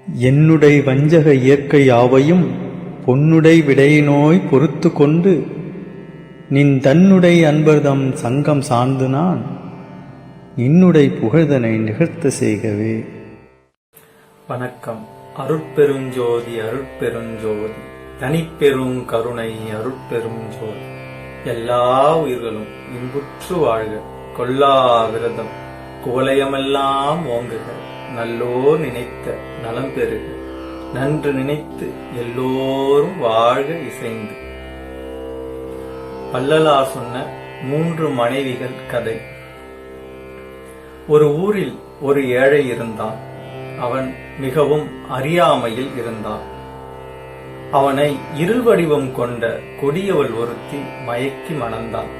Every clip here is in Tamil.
என்னுடை வஞ்சக இயற்கை யாவையும் பொன்னுடை விடையினோய் பொறுத்து கொண்டு நின் தன்னுடை அன்பர்தம் சங்கம் சார்ந்து நான் நின்னுடை புகழ்தனை நிகழ்த்த செய்கவே. வணக்கம். அருட்பெருஞ்சோதி அருட்பெருஞ்சோதி தனிப்பெரும் கருணை அருட்பெரும் ஜோதி. எல்லா உயிர்களும் இன்புற்று வாழ்க, கொல்லா விரதம் குவலயமெல்லாம் ஓங்குக, நல்லோர் நினைத்த நலம் பெறுக, நன்று நினைத்து எல்லோரும் வாழ்க இசைந்து. வள்ளலார் சொன்ன 3 மனைவிகள் கதை. ஒரு ஊரில் ஒரு ஏழை இருந்தான். அவன் மிகவும் அறியாமையில் இருந்தான். அவனை இருள் வடிவம் கொண்ட கொடியவள் ஒருத்தி மயக்கி மணந்தான்.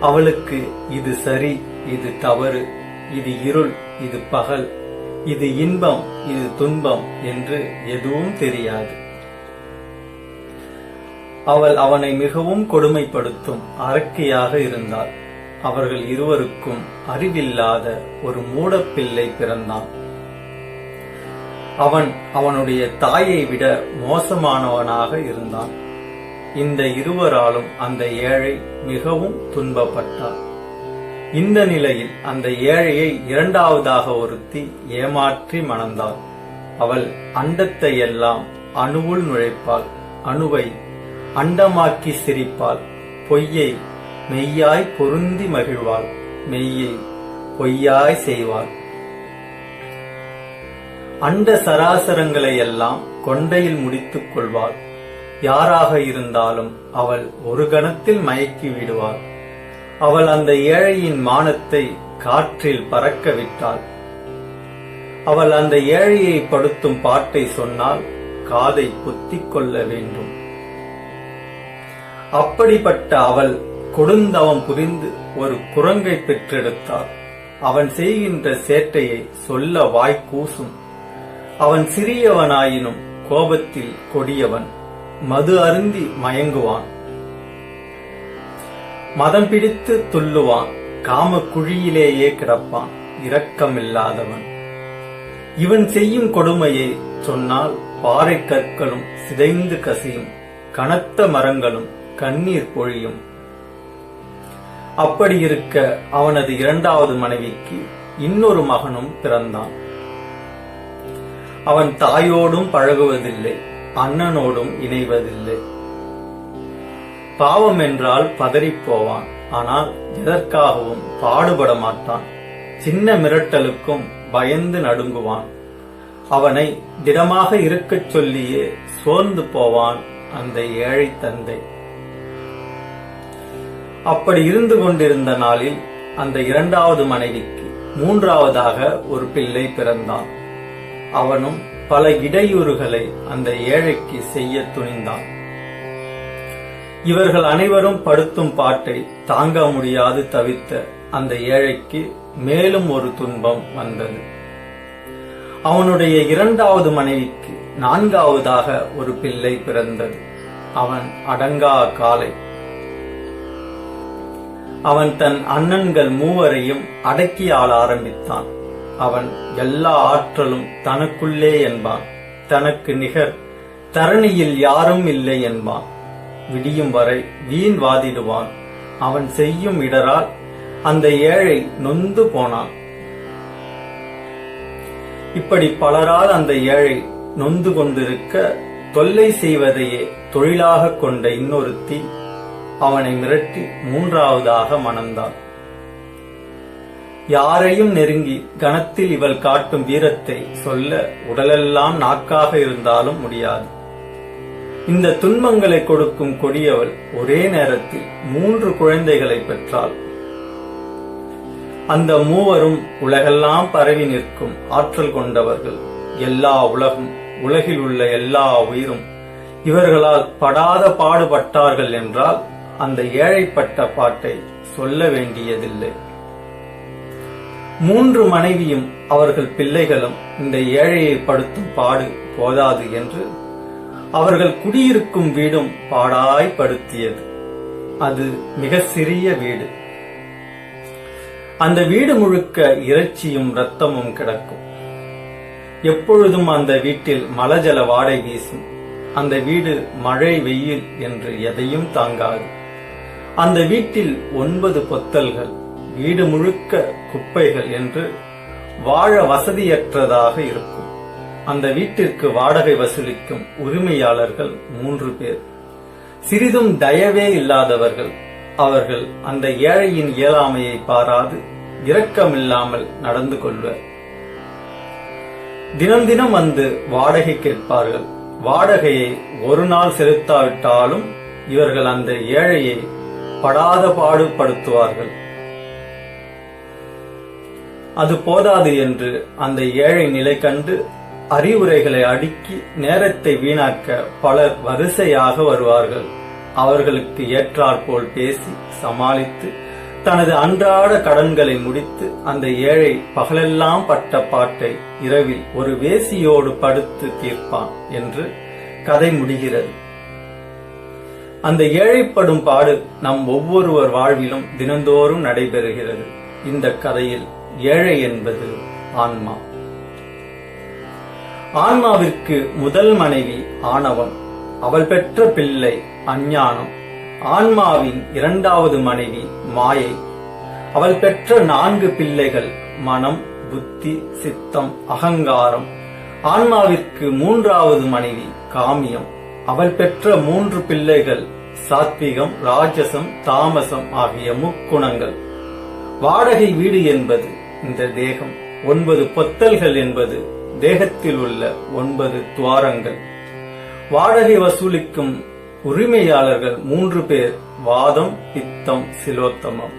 அவளுக்கு இது சரி, இது தவறு, இது இருள், இது பகல், இது இன்பம், இது துன்பம் என்று எதுவும் தெரியாது. அவள் அவனை மிகவும் கொடுமைப்படுத்தும் அரக்கியாக இருந்தாள். அவர்கள் இருவருக்கும் அறிவில்லாத ஒரு மூடப்பிள்ளை பிறந்தான். அவன் அவனுடைய தாயை விட மோசமானவனாக இருந்தான். இந்த இருவராலும் அந்த ஏழை மிகவும் துன்பப்பட்டார். இந்த நிலையில் அந்த ஏழையை இரண்டாவதாக ஒருத்தி ஏமாற்றி மணந்தாள். அவள் அண்டத்தை எல்லாம் அணுவுள் நுழைப்பாள், அணுவை அண்டமாக்கி சிரிப்பாள், பொய்யை மெய்யாய் பொருந்தி மகிழ்வாள், மெய்யை பொய்யாய் செய்வாள். அண்ட சராசரங்களை எல்லாம் கொண்டையில் முடித்துக் கொள்வாள். யாராக இருந்தாலும் அவள் ஒரு கணத்தில் மயக்கி விடுவாள். அவள் அந்த ஏழையின் மானத்தை காற்றில் பறக்க விட்டாள். அவள் அந்த ஏழையை படுத்தும் பாட்டை சொன்னால் காதை பொத்திக் கொள்ள வேண்டும். அப்படிப்பட்ட அவள் கொடுந்தவம் புரிந்து ஒரு குரங்கை பெற்றெடுத்தாள். அவன் செய்கின்ற சேட்டையை சொல்ல வாய் கூசும். அவன் சிறியவனாயினும் கோபத்தில் கொடியவன். மது அருந்தி மயங்குவான், மதம் பிடித்து துள்ளுவான், காம குழியிலேயே கிடப்பான், இரக்கமில்லாதவன். இவன் செய்யும் கொடுமையை சொன்னால் பாறை கற்களும் சிதைந்து கசியும், கனத்த மரங்களும் கண்ணீர் பொழியும். அப்படி இருக்க அவனது இரண்டாவது மனைவிக்கு இன்னொரு மகனும் பிறந்தான். அவன் தாயோடும் பழகுவதில்லை, அண்ணனோடும் இணைவதில்லை. பாவம் என்றால் பதறிப்போவான், ஆனால் எதற்காகவும் பாடுபட மாட்டான். சின்ன மிரட்டலுக்கும் பயந்து நடுங்குவான். அவனை திடமாக இருக்கச் சொல்லியே சோர்ந்து போவான் அந்த ஏழை தந்தை. அப்படி இருந்து கொண்டிருந்த நாளில் அந்த இரண்டாவது மனைவிக்கு மூன்றாவதாக ஒரு பிள்ளை பிறந்தான். அவனும் பல இடையூறுகளை அந்த ஏழைக்கு செய்ய துணிந்தான். இவர்கள் அனைவரும் படுத்தும் பாட்டை தாங்க முடியாது தவித்த அந்த ஏழைக்கு மேலும் ஒரு துன்பம் வந்தது. அவனுடைய இரண்டாவது மனைவிக்கு நான்காவதாக ஒரு பிள்ளை பிறந்தது. அவன் அடங்கா காலை. அவன் தன் அண்ணன்கள் மூவரையும் அடக்கி ஆள ஆரம்பித்தான். அவன் எல்லா ஆற்றலும் தனக்குள்ளே என்பான். தனக்கு நிகர் தரணியில் யாரும் இல்லை என்பான். விடியும் வரை வீண் வாதிடுவான். அவன் செய்யும் இடரால் அந்த ஏழை நொந்து போனான். இப்படி பலரால் அந்த ஏழை நொந்து கொண்டிருக்க தொல்லை செய்வதையே தொழிலாக கொண்ட இன்னொருத்தி அவனை மிரட்டி மூன்றாவதாக மணந்தாள். யாரையும் நெருங்கி கணத்தில் இவள் காட்டும் வீரத்தை சொல்ல உடலெல்லாம் நாக்காக இருந்தாலும் முடியாது. இந்த துன்பங்களை கொடுக்கும் கொடியவள் ஒரே நேரத்தில் 3 குழந்தைகளை பெற்றாள். அந்த மூவரும் உலகெல்லாம் பரவி நிற்கும் ஆற்றல் கொண்டவர்கள். எல்லா உலகும், உலகில் உள்ள எல்லா உயிரும் இவர்களால் படாத பாடுபட்டார்கள் என்றால் அந்த ஏழைப்பட்ட பாட்டை சொல்ல வேண்டியதில்லை. 3 மனைவியும் அவர்கள் பிள்ளைகளும் இந்த ஏழையை படுத்தும் பாடு போதாது என்று அவர்கள் குடியிருக்கும் வீடும் பாடாய்படுத்தியது. அது மிக சிறிய வீடு. அந்த வீடு முழுக்க இறைச்சியும் இரத்தமும் கிடக்கும். எப்பொழுதும் அந்த வீட்டில் மலஜல வாடை வீசும். அந்த வீடு மழை வெயில் என்று எதையும் தாங்காது. அந்த வீட்டில் 9 பொத்தல்கள், வீடு முழுக்க குப்பைகள் என்று வாழ வசதியற்றதாக இருக்கும். அந்த வீட்டிற்கு வாடகை வசூலிக்கும் உரிமையாளர்கள் 3 பேர். சிறிதும் தயவே இல்லாதவர்கள். அவர்கள் அந்த ஏழையின் இயலாமையை பாராது இரக்கமில்லாமல் நடந்து கொள்வர். தினம் தினம் வந்து வாடகை கேட்பார்கள். வாடகையை ஒரு நாள் செலுத்தாவிட்டாலும் இவர்கள் அந்த ஏழையை படாத பாடுபடுத்துவார்கள். அது போதாது என்று அந்த ஏழை நிலை கண்டு அறிவுரைகளை அடுக்கி நேரத்தை வீணாக்க பலர் வரிசையாக வருவார்கள். அவர்களுக்கு ஏற்றாற்போல் பேசி சமாளித்து தனது அன்றாட கடன்களை முடித்து அந்த ஏழை பகலெல்லாம் பட்ட பாட்டை இரவில் ஒரு வேசியோடு படுத்து தீர்ப்பான் என்று கதை முடிகிறது. அந்த ஏழைப்படும் பாடு நம் ஒவ்வொருவர் வாழ்விலும் தினந்தோறும் நடைபெறுகிறது. இந்த கதையில் ஏழை என்பது ஆன்மா. ஆன்மாவிற்கு முதல் மனைவி ஆணவம், அவள் பெற்ற பிள்ளை அஞ்ஞானம். ஆன்மாவின் 2வது மனைவி மாயை, அவள் பெற்ற 4 பிள்ளைகள் மனம், புத்தி, சித்தம், அகங்காரம். ஆன்மாவிற்கு 3வது மனைவி காமியம், அவள் பெற்ற 3 பிள்ளைகள் சாத்விகம், ராஜசம், தாமசம் ஆகிய முக்குணங்கள். வாடகை வீடு என்பது இந்த தேகம். 9 பொத்தல்கள் என்பது தேகத்தில் உள்ள 9 துவாரங்கள். வாடகை வசூலிக்கும் உரிமையாளர்கள் 3 பேர், வாதம், பித்தம், சிலோத்தமம்.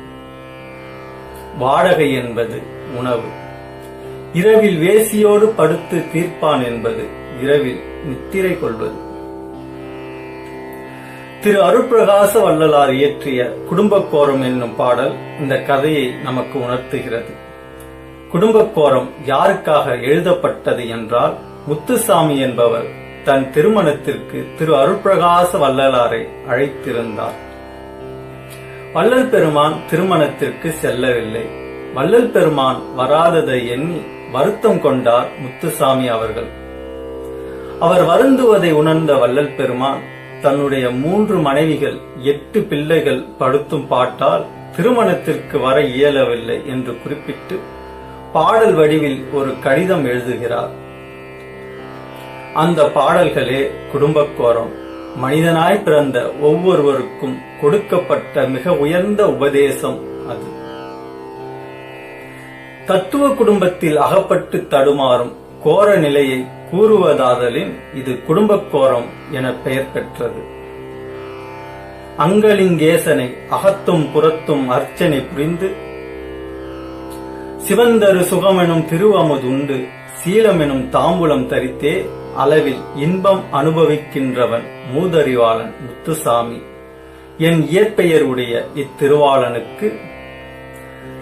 வாடகை என்பது உணவு. இரவில் வேசியோடு படுத்து தீர்ப்பான் என்பது இரவில் நித்திரை கொள்வது. திரு அருட்பிரகாச வள்ளலார் இயற்றிய குடும்பக்கோரம் என்னும் பாடல் இந்த கதையை நமக்கு உணர்த்துகிறது. குடும்பக்கோரம் யாருக்காக எழுதப்பட்டது என்றால், முத்துசாமி என்பவர் தன் திருமணத்திற்கு திரு அருட்பிரகாச வள்ளலாரை அழைத்திருந்தார். வள்ளல் பெருமான் திருமணத்திற்கு செல்லவில்லை. வள்ளல் பெருமான் வராததை எண்ணி வருத்தம் கொண்டார் முத்துசாமி அவர்கள். அவர் வருந்துவதை உணர்ந்த வள்ளல் பெருமான் தன்னுடைய 3 மனைவிகள் 8 பிள்ளைகள் படுத்தும் பாட்டால் திருமணத்திற்கு வர இயலவில்லை என்று குறிப்பிட்டு பாடல் வடிவில் ஒரு கடிதம் எழுதுகிறார். அந்த பாடல்களே குடும்பக்கோரம். மனிதனாய் பிறந்த ஒவ்வொருவருக்கும் கொடுக்கப்பட்ட மிக உயர்ந்த உபதேசம் அது. தத்துவ குடும்பத்தில் அகப்பட்டு தடுமாறும் கோர நிலையை கூறுவதாதலின் இது குடும்பக்கோரம் என பெயர் பெற்றது. அங்கலிங்கேசனை அகத்தும் புறத்தும் அர்ச்சனை புரிந்து சிவந்தரு சுகமெனும் திருவமுதுண்டு சீலமெனும் தாம்பூலம் தரித்தே அளவில் இன்பம் அனுபவிக்கின்றவன் மூதறிவாளன் முத்துசாமி. என் இயற்பெயர் உடைய இத்திருவாளனுக்கு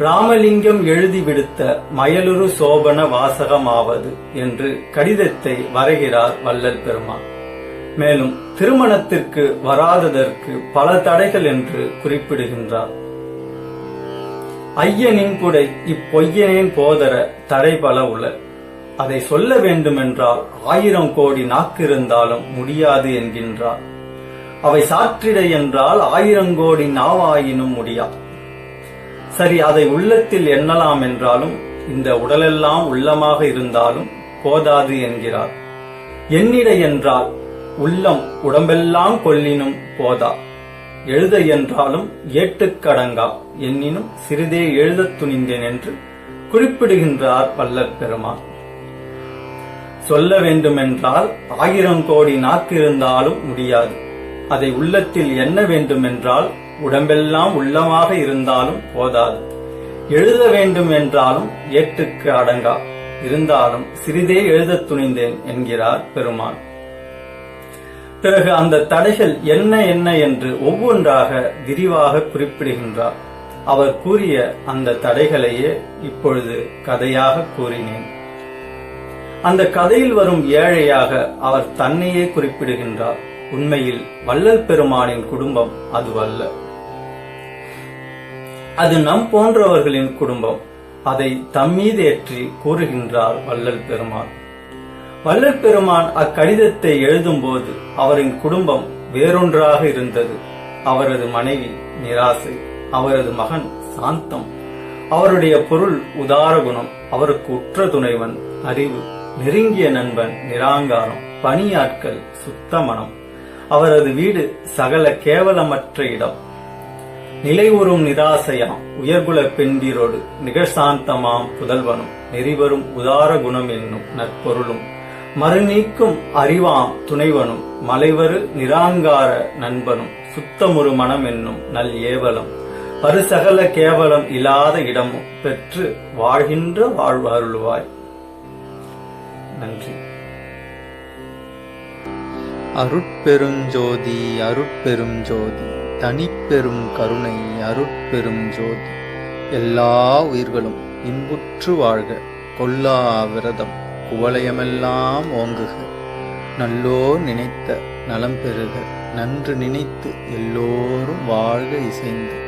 ராமலிங்கம் எழுதி விடுத்த மயலுரு சோபன வாசகமாவது என்று கடிதத்தை வரைகிறார் வள்ளல் பெருமான். மேலும் திருமணத்திற்கு வராததற்கு பல தடைகள் என்று குறிப்பிடுகின்றார். ஐயனின் புடை இப்பொய்யனேன் போதர தடை பல உள. அதை சொல்ல வேண்டுமென்றால் 1000 கோடி நாக்கு இருந்தாலும் முடியாது என்கின்றார். அவை சாற்றிடை என்றால் 1000 கோடி நாவாயினும் முடியா. சரி, அதை உள்ளத்தில் எண்ணலாம் என்றாலும் இந்த உடலெல்லாம் உள்ளமாக இருந்தாலும் போதாது என்கிறார். எண்ணிடை என்றால் உள்ளம் உடம்பெல்லாம் கொல்லினும் போதா. எழுத என்றாலும் ஏட்டுக்கடங்கா, எண்ணினும் சிறிதே எழுதத் துணிந்தேன் என்று குறிப்பிடுகின்றார் வள்ளல் பெருமான். சொல்ல வேண்டுமென்றால் 1000 கோடி நாக்கு இருந்தாலும் முடியாது. அதை உள்ளத்தில் எண்ண வேண்டுமென்றால் உடம்பெல்லாம் உள்ளமாக இருந்தாலும் போதாது. எழுத வேண்டும் என்றாலும் ஏட்டுக்கு அடங்கா, இருந்தாலும் சிறிதே எழுதத் துணிந்தேன் என்கிறார் பெருமான். பிறகு அந்த தடைகள் என்ன என்ன என்று ஒவ்வொன்றாக விரிவாக குறிப்பிடுகின்றார். அவர் கூறிய அந்த தடைகளையே இப்பொழுது கதையாக கூறினேன். அந்த கதையில் வரும் ஏழையாக அவர் தன்னையே குறிப்பிடுகின்றார். உண்மையில் வள்ளல் பெருமானின் குடும்பம் அதுவல்ல. அது நம் போன்றவர்களின் குடும்பம். அதை தம்மீது ஏற்றி கூறுகின்றார் வள்ளல் பெருமான். வள்ளல் பெருமான் அக்கடிதத்தை எழுதும்போது அவரின் குடும்பம் வேறொன்றாக இருந்தது. அவரது மனைவி நிராசை, அவரது மகன் சாந்தம், அவருடைய பொருள் உதார குணம், அவருக்கு உற்ற துணைவன் அறிவு, நெருங்கிய நண்பன் நிராங்காரம், பணியாட்கள் சுத்த மனம். அவரது வீடு சகல கேவலமற்ற இடம். நிலைவுறும் நிராசையாம் உயர்குல பெண்டிரோடு நிகழ்சாந்தமாம் புதல்வனும் நெறிவரும் உதார குணம் என்னும் நற்பொருளும் மறுநீக்கும் அறிவாம் துணைவனும் மலைவரு நிராங்கார நண்பனும் சுத்தமுறு மனம் என்னும் நல் ஏவலம் பருசகல கேவலம் இல்லாத இடமும் பெற்று வாழ்கின்ற வாழ்வு அருள்வாய். நன்றி. அருட்பெருஞ்சோதி அருட்பெரும் ஜோதி தனிப்பெரும் கருணை அருட்பெரும் ஜோதி. எல்லா உயிர்களும் இன்புற்று வாழ்க. கொல்லா விரதம் குவலயமெல்லாம் ஓங்குக. நல்லோர் நினைத்த நலம் பெறுக. நன்று நினைத்து எல்லோரும் வாழ்க இசைந்து.